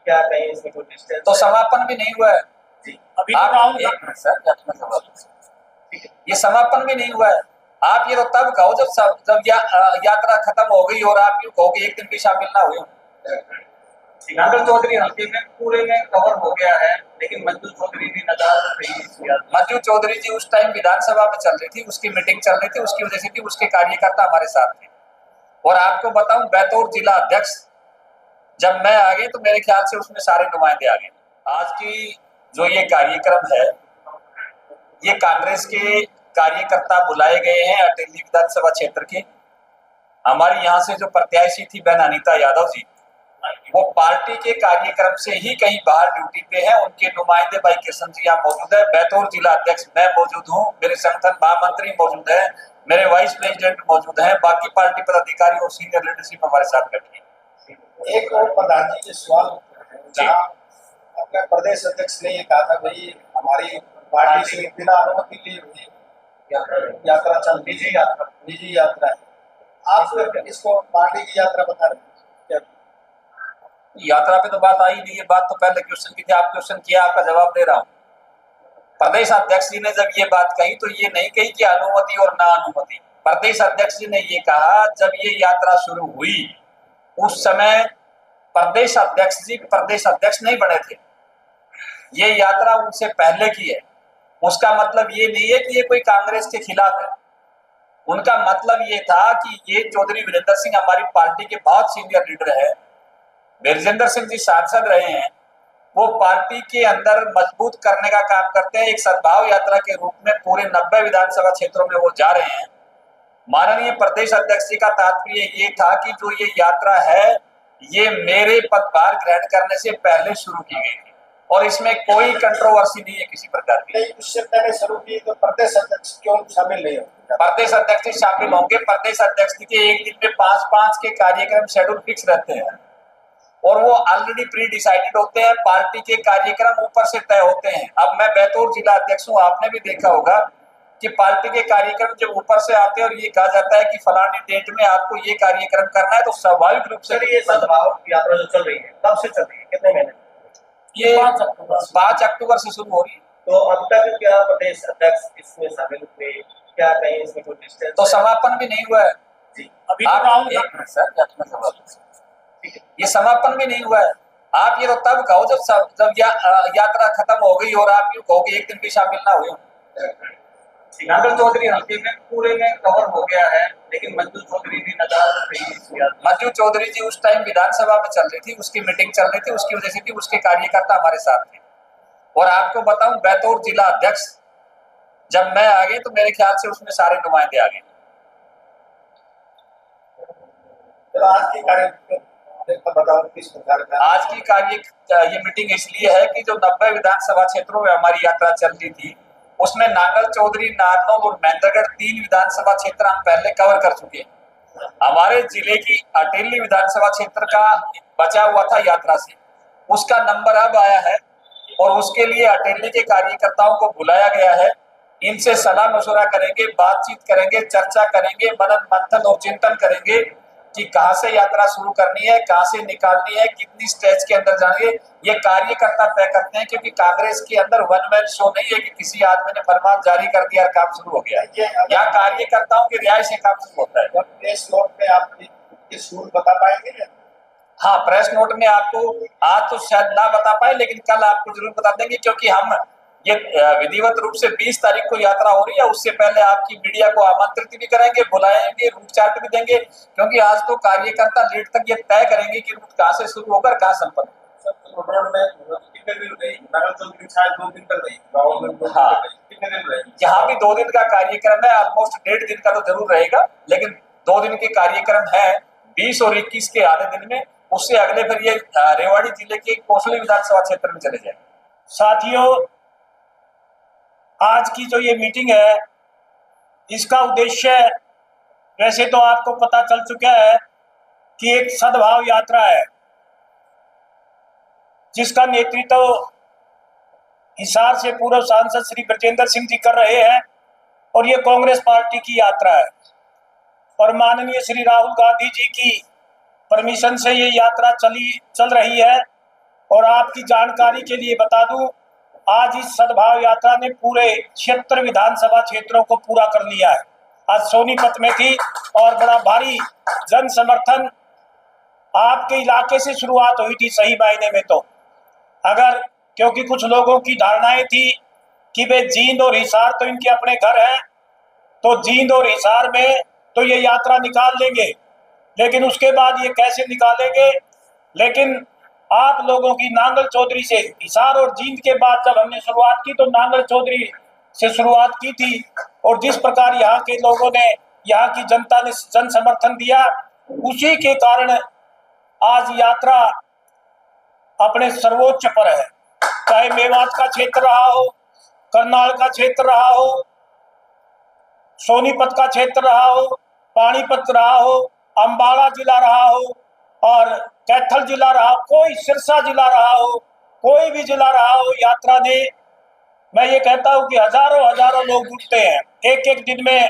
क्या कहीं इसमें कोई डिस्टेंस तो समापन भी नहीं हुआ है जी। अभी आप एक मिनट सर, ये समापन भी नहीं हुआ है। आप ये तो तब कहो जब यात्रा खत्म हो गई और आप यूँ कहो कि एक दिन भी शामिल ना हुए। नांगल चौधरी हल्के में पूरे में कवर हो गया है, लेकिन मंजू चौधरी भी नदारद रही। मंजू चौधरी जी उस टाइम विधानसभा में चल रही थी, उसकी मीटिंग चल रही थी, उसकी वजह से थी, उसके कार्यकर्ता हमारे साथ थे। और आपको बताऊं, बैतूल जिला अध्यक्ष जब मैं आ गई तो मेरे ख्याल से उसमें सारे नुमाइंदे आ गए। आज की जो ये कार्यक्रम है, ये कांग्रेस के कार्यकर्ता बुलाए गए हैं अटेली विधानसभा क्षेत्र के। हमारी यहाँ से जो प्रत्याशी थी बहन अनीता यादव जी, वो पार्टी के कार्यक्रम से ही कहीं बाहर ड्यूटी पे है। उनके नुमाइंदे भाई किशन जी यहाँ मौजूद है, बैतूल जिला अध्यक्ष मैं मौजूद हूँ, मेरे संगठन महामंत्री मौजूद है, मेरे वाइस प्रेसिडेंट मौजूद है, बाकी पार्टी पदाधिकारी और सीनियर लीडरशिप हमारे साथ बैठी है। एक और प्रधान जी के सवाल जहाँ अपने प्रदेश अध्यक्ष ने ये कहा था भाई हमारी पार्टी से बिना अनुमति लिए हुई यात्रा चल निजी यात्रा है। आप इसको पार्टी की यात्रा बता रहे हैं? यात्रा पे तो बात आई नहीं है, बात तो पहले क्वेश्चन की थी, आप क्वेश्चन किया, आपका जवाब दे रहा हूँ। प्रदेश अध्यक्ष जी ने जब ये बात कही तो ये नहीं कही कि अनुमति और ना अनुमति। प्रदेश अध्यक्ष जी ने ये कहा, जब ये यात्रा शुरू हुई उस समय प्रदेश अध्यक्ष जी प्रदेश अध्यक्ष नहीं बने थे, ये यात्रा उनसे पहले की है। उसका मतलब ये नहीं है कि ये कोई कांग्रेस के खिलाफ है। उनका मतलब ये था कि ये चौधरी वीरेंद्र सिंह हमारी पार्टी के बहुत सीनियर लीडर है, वीरेंद्र सिंह जी सांसद रहे हैं, वो पार्टी के अंदर मजबूत करने का काम करते हैं। एक सद्भाव यात्रा के रूप में पूरे 90 विधानसभा क्षेत्रों में वो जा रहे हैं। माननीय प्रदेश अध्यक्ष जी का तात्पर्य ये था कि जो ये यात्रा है ये मेरे पदभार ग्रहण करने से पहले शुरू की गई थी और इसमें कोई कंट्रोवर्सी नहीं है किसी प्रकार की। उससे पहले शुरू की तो प्रदेश अध्यक्ष क्यों शामिल नहीं होंगे? प्रदेश अध्यक्ष शामिल होंगे। प्रदेश अध्यक्ष के एक दिन में 5-5 के कार्यक्रम शेड्यूल फिक्स रहते हैं और वो ऑलरेडी प्री डिसाइडेड होते हैं। पार्टी के कार्यक्रम ऊपर से तय होते हैं। अब मैं बैतूल जिला अध्यक्ष हूँ, आपने भी देखा होगा कि पार्टी के कार्यक्रम जब ऊपर से आते हैं और ये कहा जाता है कि फलानी डेट में आपको ये कार्यक्रम करना है, तो स्वाभाविक रूप से ये सद्भाव यात्रा जो चल रही है कब से चल रही है, कितने महीने? ये 5 अक्टूबर से शुरू हो रही है। तो अब तक क्या प्रदेश अध्यक्ष इसमें शामिल हुए, क्या कहीं इसमें कोई डिस्टेंस? तो समापन भी नहीं हुआ है जी। अभी आप एक मिनट सर, ये समापन भी नहीं हुआ है। आप ये तो तब कहो जब यात्रा खत्म हो गई और आप यूँ कहो कि एक दिन भी शामिल ना हुए। नांगल चौधरी हल्के में पूरे में कवर हो गया है, लेकिन मंजू चौधरी भी नदारद रही। मंजू चौधरी जी उस टाइम विधानसभा में चल रही थी, उसकी मीटिंग चल रही थी, उसकी वजह से थी, उसके कार्यकर्ता हमारे साथ थे। और आपको बताऊं, बैतूल जिला अध्यक्ष जब मैं आ गई तो मेरे ख्याल से उसमें सारे नुमाइंदे आ गए। आज की ये मीटिंग इसलिए है कि जो 90 विधानसभा क्षेत्रों में हमारी यात्रा चल रही थी उसमें नांगल चौधरी, नारनौल और महेंद्रगढ़ 3 विधानसभा क्षेत्र हम पहले कवर कर चुके हैं। हमारे जिले की अटेली विधानसभा क्षेत्र का बचा हुआ था यात्रा से, उसका नंबर अब आया है और उसके लिए अटेली के कार्यकर्ताओं को बुलाया गया है। इनसे सलाह मशवरा करेंगे, बातचीत करेंगे, चर्चा करेंगे, मनन मंथन और चिंतन करेंगे कि कहां से यात्रा शुरू करनी है, कहां से निकालनी है, कितनी स्टेज के अंदर जाएंगे, ये कार्यकर्ता तय करते हैं। क्योंकि कांग्रेस के अंदर वन मैन शो नहीं है कि किसी आदमी ने फरमान जारी कर दिया और काम शुरू हो गया। यहाँ कार्यकर्ताओं की रिहाई से काम शुरू होता है। प्रेस नोट में आप शुरू बता पाएंगे? हाँ, प्रेस नोट में आपको आज तो शायद ना बता पाए, लेकिन कल आपको जरूर बता देंगे, क्योंकि हम ये विधिवत रूप से 20 तारीख को यात्रा हो रही है। उससे पहले आपकी मीडिया को आमंत्रित भी करेंगे, बुलाएंगे, रूट चार्ट भी देंगे, क्योंकि आज तो कार्यकर्ता लीड तक ये तय करेंगे कि रूट कहाँ से शुरू होकर कहाँ संपन्न। यहाँ भी 2 दिन का कार्यक्रम है, ऑलमोस्ट 1.5 दिन का तो जरूर रहेगा, लेकिन 2 दिन के कार्यक्रम है 20 और 21 के आधे दिन में। उससे अगले फिर ये रेवाड़ी जिले के कोसली विधानसभा क्षेत्र में चले जाएंगे। साथियों, आज की जो ये मीटिंग है इसका उद्देश्य वैसे तो आपको पता चल चुका है कि एक सद्भाव यात्रा है जिसका नेतृत्व हिसार से पूर्व सांसद श्री ब्रजेंद्र सिंह जी कर रहे हैं और ये कांग्रेस पार्टी की यात्रा है और माननीय श्री राहुल गांधी जी की परमिशन से ये यात्रा चल रही है और आपकी जानकारी के लिए बता दूं, आज इस सद्भाव यात्रा ने पूरे 76 विधानसभा क्षेत्रों को पूरा कर लिया है। आज सोनीपत में थी और बड़ा भारी जन समर्थन आपके इलाके से शुरुआत हुई थी सही मायने में। तो अगर क्योंकि कुछ लोगों की धारणाएं थी कि वे जींद और हिसार तो इनके अपने घर हैं, तो जींद और हिसार में तो ये यात्रा निकाल लेंगे, लेकिन उसके बाद ये कैसे निकालेंगे। लेकिन आप लोगों की नांगल चौधरी से, हिसार और जींद के बाद जब हमने शुरुआत की तो नांगल चौधरी से शुरुआत की थी, और जिस प्रकार यहाँ के लोगों ने, यहाँ की जनता ने जन समर्थन दिया, उसी के कारण आज यात्रा अपने सर्वोच्च पर है। चाहे मेवात का क्षेत्र रहा हो, करनाल का क्षेत्र रहा हो, सोनीपत का क्षेत्र रहा हो, पानीपत रहा हो, अंबाला जिला रहा हो और कैथल जिला रहा हो, कोई सिरसा जिला रहा हो, कोई भी जिला रहा हो, यात्रा ने, मैं ये कहता हूँ कि हजारों लोग जुटते हैं एक एक दिन में।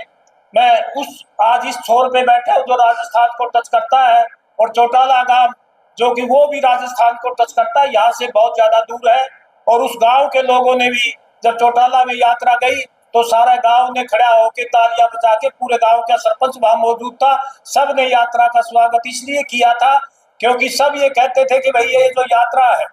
मैं उस आज इस छोर पे बैठा हूँ जो राजस्थान को टच करता है, और चौटाला गांव जो कि वो भी राजस्थान को टच करता है, यहाँ से बहुत ज्यादा दूर है। और उस गांव के लोगों ने भी जब चौटाला में यात्रा गई तो सारा गांव ने खड़ा होकर तालियां बजा के, पूरे गांव का सरपंच वहां मौजूद था, सब ने यात्रा का स्वागत इसलिए किया था क्योंकि सब ये कहते थे कि भाई ये जो यात्रा है,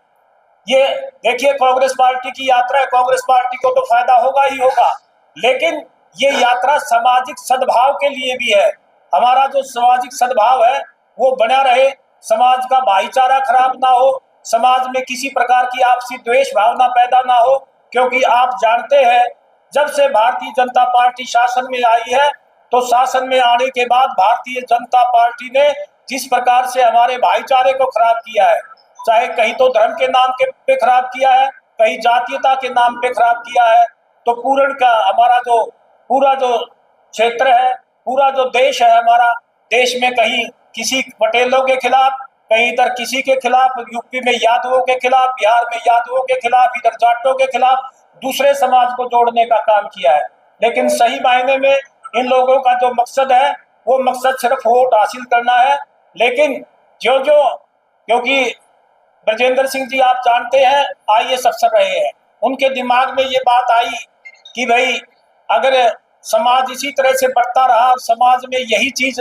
ये देखिए कांग्रेस पार्टी की यात्रा है, कांग्रेस पार्टी को तो फायदा होगा ही होगा, लेकिन ये यात्रा सामाजिक सद्भाव के लिए भी है। हमारा जो सामाजिक सद्भाव है वो बना रहे, समाज का भाईचारा खराब ना हो, समाज में किसी प्रकार की आपसी द्वेष भावना पैदा ना हो। क्योंकि आप जानते हैं जब से भारतीय जनता पार्टी शासन में आई है, तो शासन में आने के बाद भारतीय जनता पार्टी ने जिस प्रकार से हमारे भाईचारे को खराब किया है, चाहे कहीं तो धर्म के नाम के पे खराब किया है, कहीं जातीयता के नाम पे खराब किया है, तो पूर्ण का हमारा जो पूरा जो क्षेत्र है, पूरा जो देश है हमारा, देश में कहीं किसी पटेलों के खिलाफ, कहीं इधर किसी के खिलाफ, यूपी में यादवों के खिलाफ, बिहार में यादवों के खिलाफ, इधर जाटों के खिलाफ, दूसरे समाज को जोड़ने का काम किया है। लेकिन सही मायने में इन लोगों का जो मकसद है वो मकसद सिर्फ वोट हासिल करना है। लेकिन जो क्योंकि ब्रजेंद्र सिंह जी आप जानते हैं IAS अफसर रहे हैं, उनके दिमाग में ये बात आई कि भाई अगर समाज इसी तरह से बढ़ता रहा, समाज में यही चीज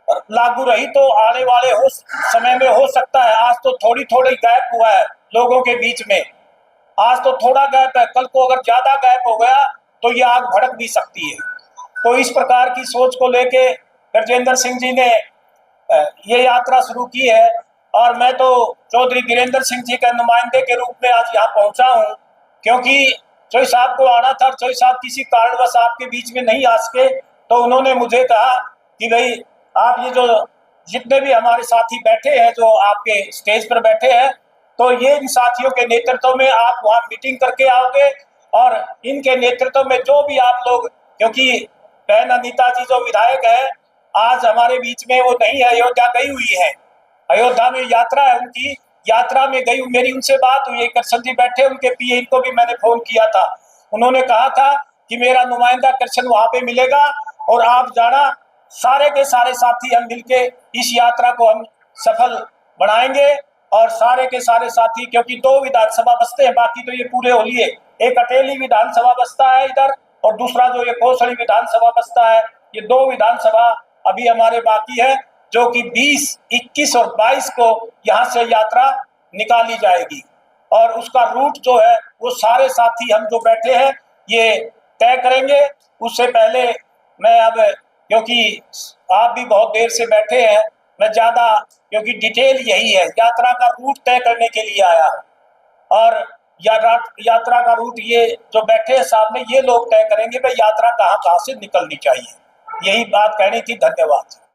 लागू रही, तो आने वाले समय में हो सकता है, आज तो थोड़ी गैप हुआ है लोगों के बीच में, आज तो थोड़ा गैप है, कल को अगर ज्यादा गैप हो गया तो ये आग भड़क भी सकती है। तो इस प्रकार की सोच को लेके ब्रजेंद्र सिंह जी ने ये यात्रा शुरू की है, और मैं तो चौधरी वीरेंद्र सिंह जी के नुमाइंदे के रूप में आज यहाँ पहुंचा हूँ, क्योंकि चौधरी साहब को आना था, चौधरी साहब किसी कारणवश आपके बीच में नहीं आ सके, तो उन्होंने मुझे कहा कि भाई आप ये जो जितने भी हमारे साथी बैठे हैं, जो आपके स्टेज पर बैठे हैं, तो ये इन साथियों के नेतृत्व में आप वहाँ मीटिंग करके आओगे, और इनके नेतृत्व में जो भी आप लोग, क्योंकि बहन अनीता जी जो विधायक है आज हमारे बीच में वो नहीं है, अयोध्या गई हुई है, अयोध्या में यात्रा है उनकी, यात्रा में गई, मेरी उनसे बात हुई, कृष्ण जी बैठे, उनके PA इनको भी मैंने फोन किया था, उन्होंने कहा था कि मेरा नुमाइंदा कृष्ण वहां पे मिलेगा और आप जाना, सारे के सारे साथी हम मिलके इस यात्रा को हम सफल बनाएंगे। और सारे के सारे साथी, क्योंकि 2 विधानसभा बसते हैं, बाकी तो ये पूरे हो लिए, एक अटेली विधानसभा बसता है इधर, और दूसरा जो ये कोसड़ी विधानसभा बसता है, ये 2 विधानसभा अभी हमारे बाकी है, जो कि 20, 21 और 22 को यहाँ से यात्रा निकाली जाएगी। और उसका रूट जो है वो सारे साथी हम जो बैठे हैं ये तय करेंगे। उससे पहले मैं अब, क्योंकि आप भी बहुत देर से बैठे हैं, मैं ज़्यादा, क्योंकि डिटेल यही है, यात्रा का रूट तय करने के लिए आया, और यात्रा का रूट ये जो बैठे हैं सामने, ये लोग तय करेंगे भाई यात्रा कहाँ से निकलनी चाहिए। यही बात कहनी थी। धन्यवाद।